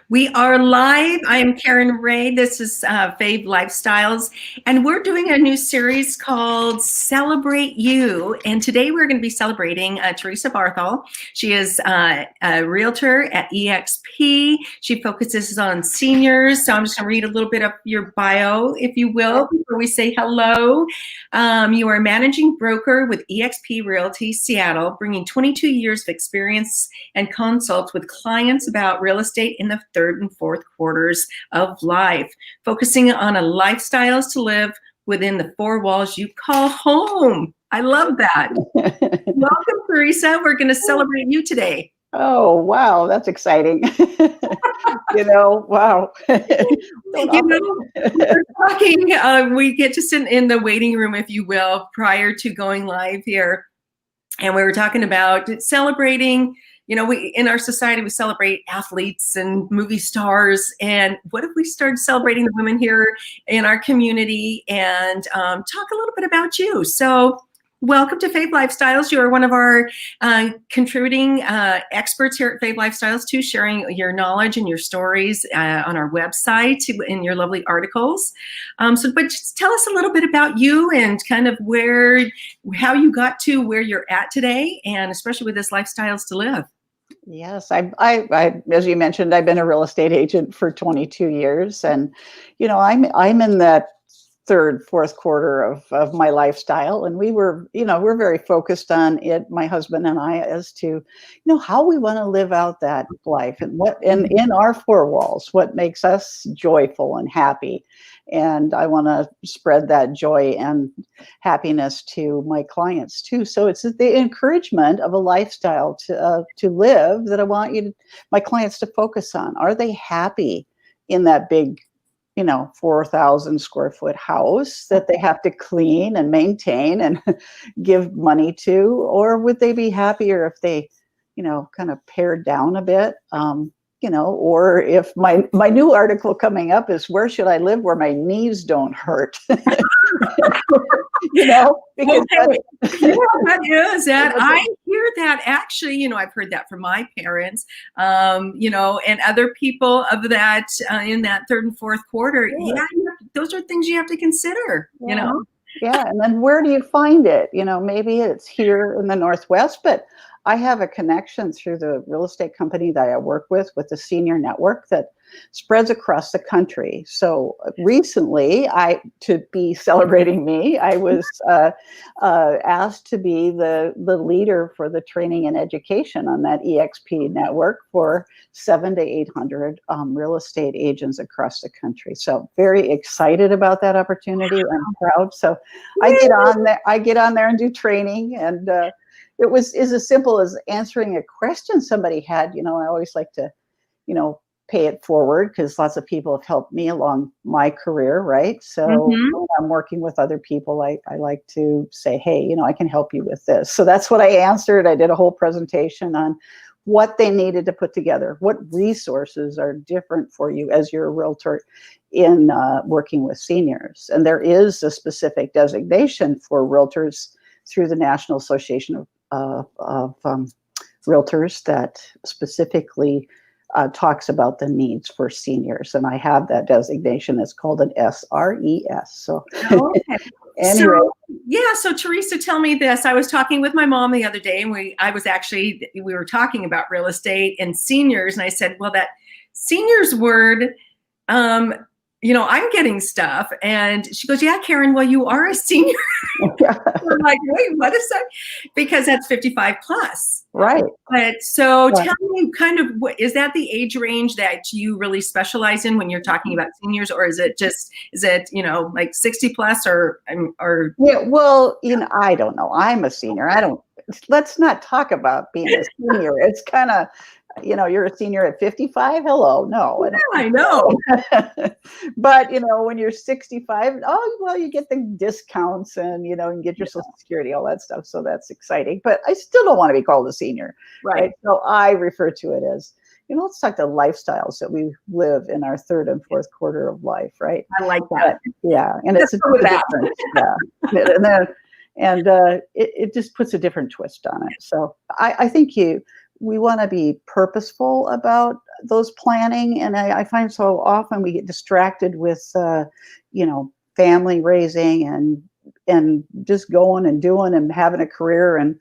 We are live. I am Karen Rae. This is Fave Lifestyles, and we're doing a new series called Celebrate You. And today we're going to be celebrating Teresa Barthol. She is a realtor at EXP. She focuses on seniors. So I'm just going to read a little bit of your bio, if you will, before we say hello. You are a managing broker with EXP Realty Seattle, bringing 22 years of experience and consults with clients about real estate in the third and fourth quarters of life, focusing on a lifestyles to live within the four walls you call home. I love that. Welcome, Teresa. We're going to celebrate you today. Oh, wow. That's exciting. Wow. We're talking, we get to sit in the waiting room, if you will, prior to going live here. And we were talking about celebrating, we in our society, we celebrate athletes and movie stars. And what if we started celebrating the women here in our community and talk a little bit about you? So welcome to Fave Lifestyles. You are one of our contributing experts here at Fave Lifestyles too, sharing your knowledge and your stories on our website in your lovely articles. But just tell us a little bit about you and kind of how you got to where you're at today, and especially with this Lifestyles to Live. Yes, I, as you mentioned, I've been a real estate agent for 22 years, and I'm in that third, fourth quarter of my lifestyle. And we're very focused on it, my husband and I, as to, how we want to live out that life and in our four walls, what makes us joyful and happy. And I want to spread that joy and happiness to my clients too. So it's the encouragement of a lifestyle to live that I want my clients to focus on. Are they happy in that big 4,000 square foot house that they have to clean and maintain and give money to? Or would they be happier if they, kind of pared down a bit? Or if my new article coming up is where should I live where my knees don't hurt? Because I hear that actually, I've heard that from my parents, and other people of that in that third and fourth quarter. Yeah, those are things you have to consider, Yeah, and then where do you find it? Maybe it's here in the Northwest, but I have a connection through the real estate company that I work with the senior network that spreads across the country. So recently, to be celebrating me, I was asked to be the leader for the training and education on that EXP network for 700 to 800 real estate agents across the country. So very excited about that opportunity. I'm proud. So I get on there and do training, and is as simple as answering a question somebody had. I always like to, pay it forward because lots of people have helped me along my career, right? So when I'm working with other people, I like to say, hey, I can help you with this. So that's what I answered. I did a whole presentation on what they needed to put together, what resources are different for you as your realtor in working with seniors. And there is a specific designation for realtors through the National Association of Realtors that specifically talks about the needs for seniors. And I have that designation. It's called an SRES. So anyway. So Teresa, tell me this. I was talking with my mom the other day, and we were talking about real estate and seniors. And I said, well, that seniors word, I'm getting stuff. And she goes, yeah, Karen, well, you are a senior. I'm like, wait, what is that? Because that's 55 plus. Right. But so tell me kind of, is that the age range that you really specialize in when you're talking about seniors, or is it like 60 plus or? Yeah, well, I don't know. I'm a senior. Let's not talk about being a senior. It's kind of, you're a senior at 55. Hello. No. I know. But, when you're 65, you get the discounts and, you can get your Social Security, all that stuff. So that's exciting. But I still don't want to be called a senior. Right. So I refer to it as, let's talk the lifestyles that we live in our third and fourth quarter of life. Right. I like that. But, and it's a difference. Yeah. And it just puts a different twist on it. So I think we want to be purposeful about those planning, and I find so often we get distracted with, family raising and just going and doing and having a career, and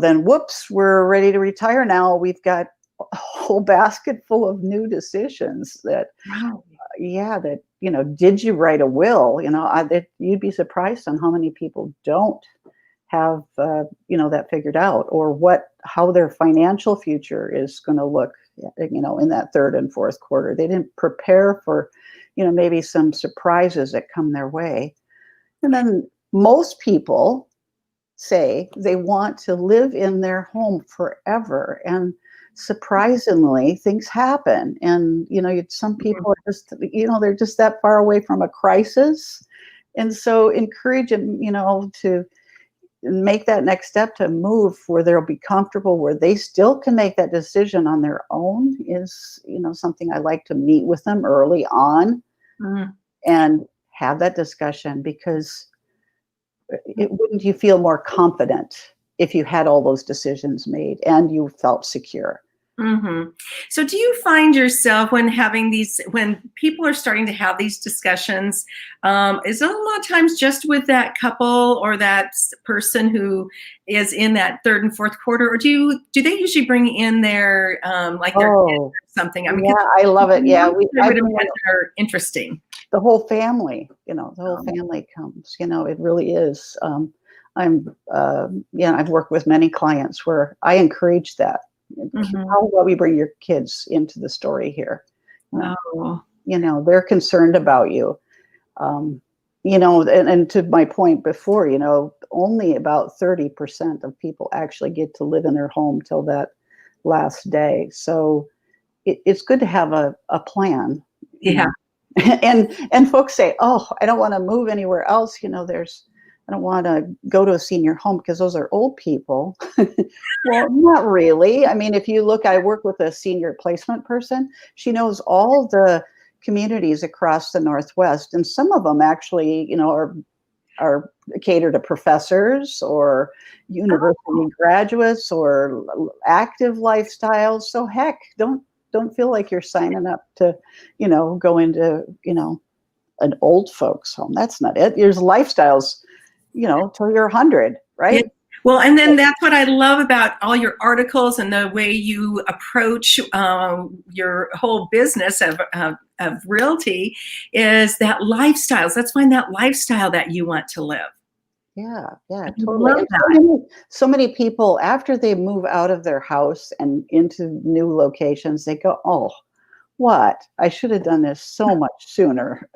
then whoops, we're ready to retire now. We've got a whole basket full of new decisions that, Wow. did you write a will? You'd be surprised on how many people don't have that figured out, or how their financial future is going to look, in that third and fourth quarter. They didn't prepare for, maybe some surprises that come their way. And then most people say they want to live in their home forever, and surprisingly things happen, and some people are just, they're just that far away from a crisis, and so encourage them, to make that next step to move where they'll be comfortable, where they still can make that decision on their own, is something I like to meet with them early on and have that discussion, because wouldn't you feel more confident if you had all those decisions made and you felt secure? So do you find yourself when people are starting to have these discussions, is it a lot of times just with that couple or that person who is in that third and fourth quarter, or do they usually bring in their their kids or something? I mean, yeah, I love it. Yeah, are interesting. The whole family, family comes. It really is. I've worked with many clients where I encourage that. How about we bring your kids into the story here? They're concerned about you. And to my point before, only about 30% of people actually get to live in their home till that last day. So it's good to have a plan. Yeah. And folks say, oh, I don't want to move anywhere else. I don't want to go to a senior home because those are old people. Well, not really. I mean, if you look, I work with a senior placement person. She knows all the communities across the Northwest, and some of them actually, are catered to professors or university graduates or active lifestyles. So heck, don't feel like you're signing up to, go into, an old folks home. That's not it. There's lifestyles, till you're 100, right? Yeah. Well, and then that's what I love about all your articles and the way you approach your whole business of realty, is that lifestyles. Let's find that lifestyle that you want to live. Yeah, totally. So many people, after they move out of their house and into new locations, they go, oh, what? I should have done this so much sooner.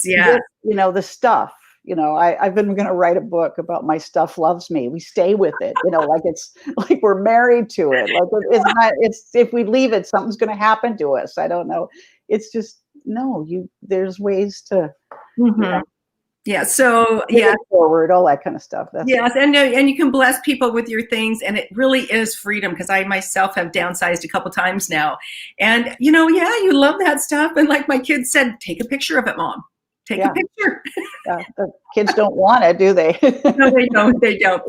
Yes. The stuff. I've been going to write a book about My Stuff Loves Me. We stay with it, like it's like we're married to it. Like it's not. It's if we leave it, something's going to happen to us. I don't know. It's just there's ways to. Yeah. So forward, all that kind of stuff. Yes, and you can bless people with your things, and it really is freedom, because I myself have downsized a couple times now, and you love that stuff, and like my kids said, take a picture of it, Mom. Take a picture. The kids don't want it, do they? No, they don't. They don't.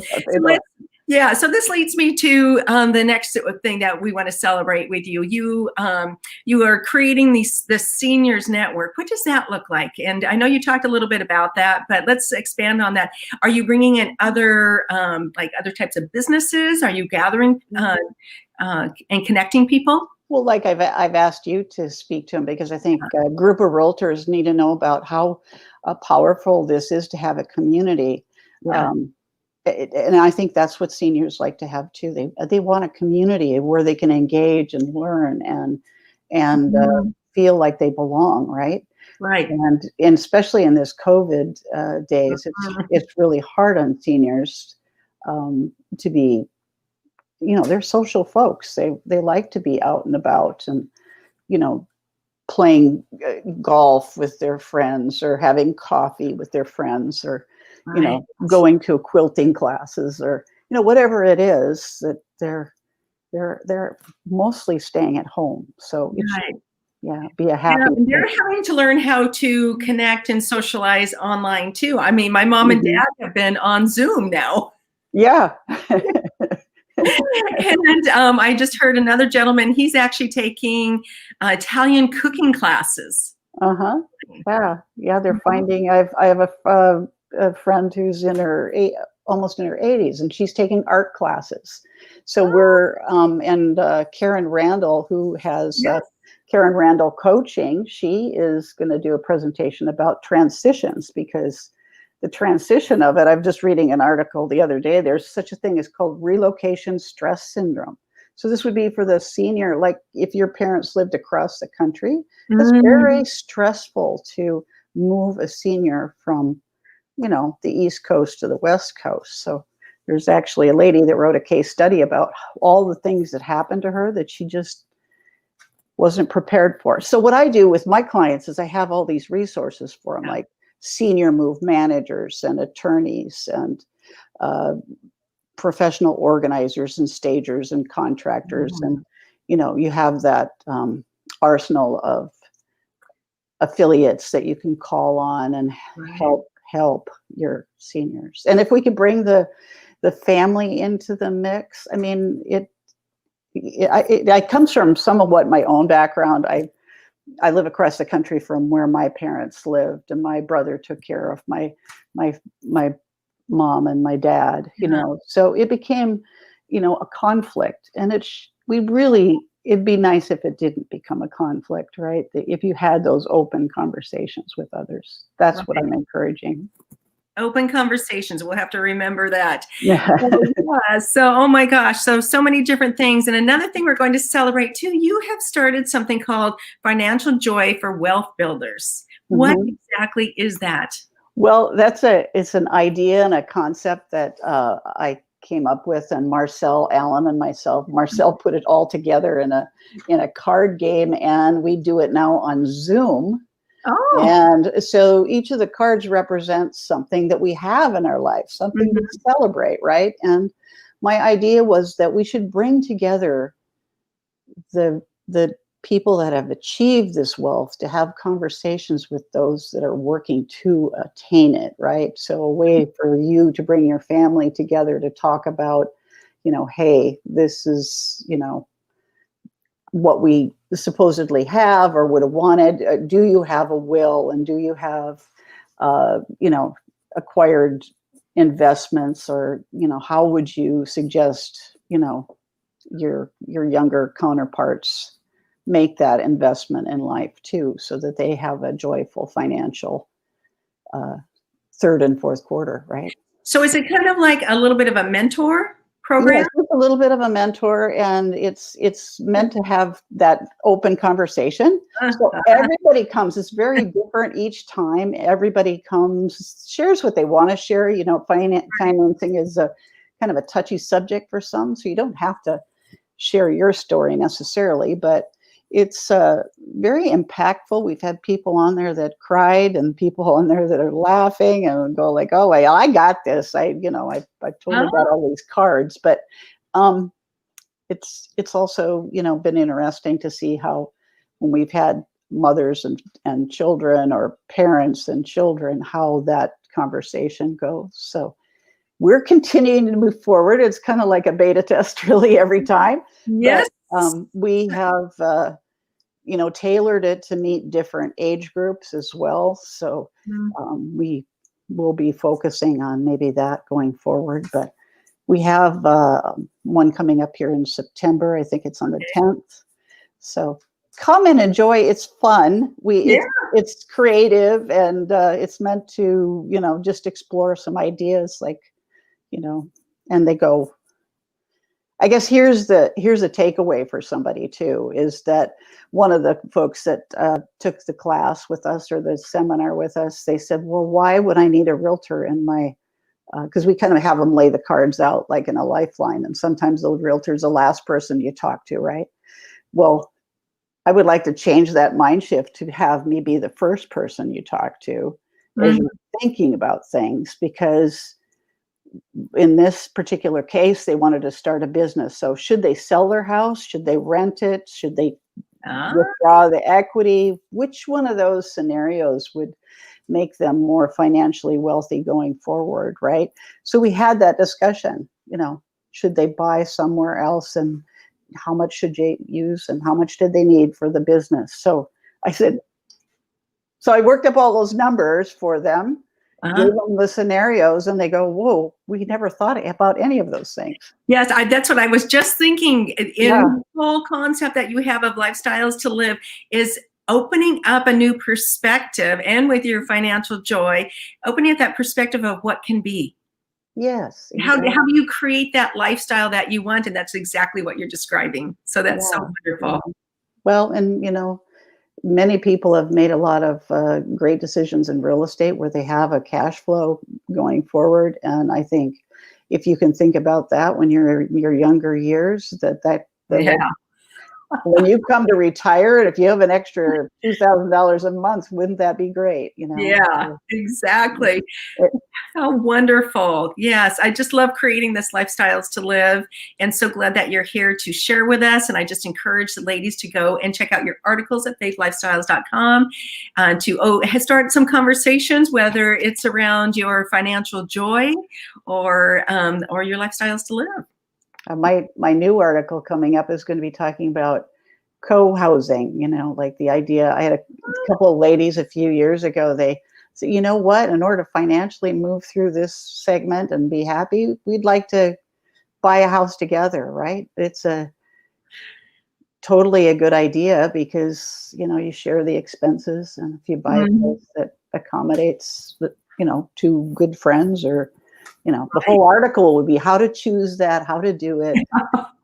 So this leads me to the next thing that we want to celebrate with you. You are creating the Seniors Network. What does that look like? And I know you talked a little bit about that, but let's expand on that. Are you bringing in other types of businesses? Are you gathering and connecting people? Well, like I've asked you to speak to them, because I think a group of realtors need to know about how powerful this is to have a community. Yeah. And I think that's what seniors like to have too. They want a community where they can engage and learn and feel like they belong, right? Right. And especially in this COVID days, it's really hard on seniors to be. They're social folks. They like to be out and about and, playing golf with their friends, or having coffee with their friends, or, going to quilting classes, or, whatever it is that they're mostly staying at home. So be a happy. And they're having to learn how to connect and socialize online too. I mean, my mom and dad have been on Zoom now. Yeah. And I just heard another gentleman, he's actually taking Italian cooking classes. Uh-huh. Yeah, they're finding, I have a friend who's in her almost in her 80s, and she's taking art classes. So we're and Karen Randall, who has Yes. Karen Randall Coaching, she is going to do a presentation about transitions, because the transition of it, I'm just reading an article the other day, there's such a thing as called relocation stress syndrome. So this would be for the senior, like if your parents lived across the country, it's very stressful to move a senior from, the East Coast to the West Coast. So there's actually a lady that wrote a case study about all the things that happened to her that she just wasn't prepared for. So what I do with my clients is I have all these resources for them, like senior move managers and attorneys and professional organizers and stagers and contractors. And, you have that arsenal of affiliates that you can call on and help your seniors. And if we could bring the family into the mix, I mean, it comes from some of what my own background. I live across the country from where my parents lived, and my brother took care of my mom and my dad, so it became, a conflict. And it'd be nice if it didn't become a conflict, right? If you had those open conversations with others, that's what I'm encouraging. Open conversations. We'll have to remember that. Yeah. So, oh my gosh. So many different things. And another thing we're going to celebrate too, you have started something called Financial Joy for Wealth Builders. What exactly is that? Well, it's an idea and a concept that I came up with, and Marcel Allen and myself. Marcel put it all together in a card game, and we do it now on Zoom. Oh. And so each of the cards represents something that we have in our life, something to celebrate, right? And my idea was that we should bring together the people that have achieved this wealth to have conversations with those that are working to attain it, right? So a way for you to bring your family together to talk about, hey, this is, what we supposedly have or would have wanted. Do you have a will, and do you have, acquired investments, or, how would you suggest, your younger counterparts make that investment in life too, so that they have a joyful financial third and fourth quarter, right? So is it kind of like a little bit of a mentor program? Yes, it's a little bit of a mentor, and it's meant to have that open conversation. So everybody comes. It's very different each time. Everybody comes, shares what they want to share. Financing is a kind of a touchy subject for some, so you don't have to share your story necessarily, but it's very impactful. We've had people on there that cried, and people on there that are laughing and go like, "Oh, well, I got this. I've totally got all these cards." But it's also been interesting to see how, when we've had mothers and children, or parents and children, how that conversation goes. So we're continuing to move forward. It's kind of like a beta test, really, every time. Yes. But we have, tailored it to meet different age groups as well. So we will be focusing on maybe that going forward. But we have one coming up here in September. I think it's on the 10th. So come and enjoy. It's fun. It's creative, and it's meant to, just explore some ideas, like, and they go, I guess here's a takeaway for somebody too, is that one of the folks that took the class with us, or the seminar with us, they said, well, why would I need a realtor in my, because we kind of have them lay the cards out like in a lifeline, and sometimes the realtor's the last person you talk to, right? Well, I would like to change that mind shift to have me be the first person you talk to as you're thinking about things, because in this particular case, they wanted to start a business. So should they sell their house? Should they rent it? Should they withdraw the equity? Which one of those scenarios would make them more financially wealthy going forward, right? So we had that discussion, should they buy somewhere else, and how much should they use, and how much did they need for the business? So I said, so I worked up all those numbers for them, gave them the scenarios, and they go, whoa, we never thought about any of those things. Yes, that's what I was just thinking. In the whole concept that you have of Lifestyles to Live is opening up a new perspective, and with your financial joy, opening up that perspective of what can be. Yes. Exactly. How do you create that lifestyle that you want? And that's exactly what you're describing. So that's so wonderful. Yeah. Well, and many people have made a lot of great decisions in real estate where they have a cash flow going forward. And I think if you can think about that when you're in your younger years, when you come to retire, and if you have an extra $2,000 a month, wouldn't that be great? Yeah, exactly. How wonderful. Yes, I just love creating this Lifestyles to Live, and so glad that you're here to share with us. And I just encourage the ladies to go and check out your articles at favelifestyles.com to start some conversations, whether it's around your financial joy or your Lifestyles to Live. My new article coming up is going to be talking about co-housing, like the idea. I had a couple of ladies a few years ago, they said, you know what, in order to financially move through this segment and be happy, we'd like to buy a house together, right? It's totally a good idea because, you share the expenses, and if you buy a place that accommodates, two good friends, or the whole article would be how to choose that, how to do it,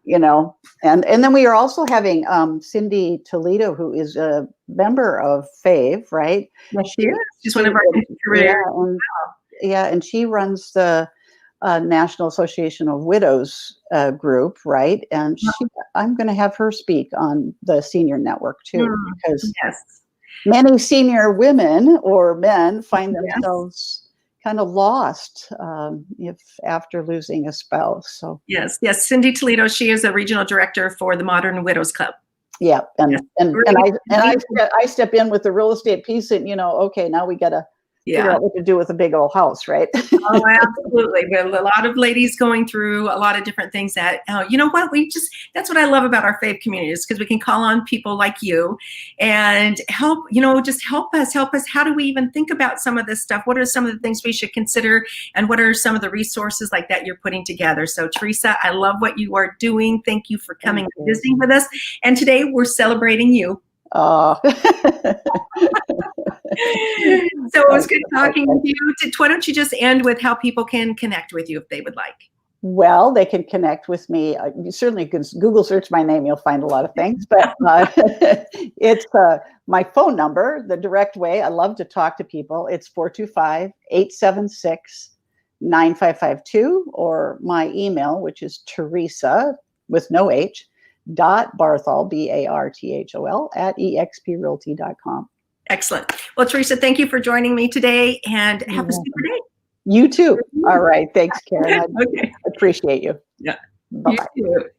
and then we are also having Cindy Toledo, who is a member of Fave, right? Yes, she is. She's one of our careers. And she runs the National Association of Widows group, right? And I'm going to have her speak on the senior network too, because many senior women or men find themselves kind of lost if after losing a spouse. So yes, Cindy Toledo. She is a regional director for the Modern Widows Club. Yeah, and I step in with the real estate piece, and okay, now we got to figure out what to do with a big old house, right? Oh, absolutely. We have a lot of ladies going through a lot of different things that, that's what I love about our Fave community, is because we can call on people like you and help us. How do we even think about some of this stuff? What are some of the things we should consider? And what are some of the resources like that you're putting together? So Teresa, I love what you are doing. Thank you for coming and visiting with us. And today we're celebrating you. Oh. So it was good talking with you. Why don't you just end with how people can connect with you if they would like? Well, they can connect with me. You certainly can Google search my name. You'll find a lot of things. But it's my phone number, the direct way. I love to talk to people. It's 425-876-9552, or my email, which is Teresa with no H, .Barthol, BARTHOL, @exprealty.com. Excellent. Well, Teresa, thank you for joining me today, and have a super day. You too. All right. Thanks, Karen. Okay. I appreciate you. Yeah. Bye-bye. You too.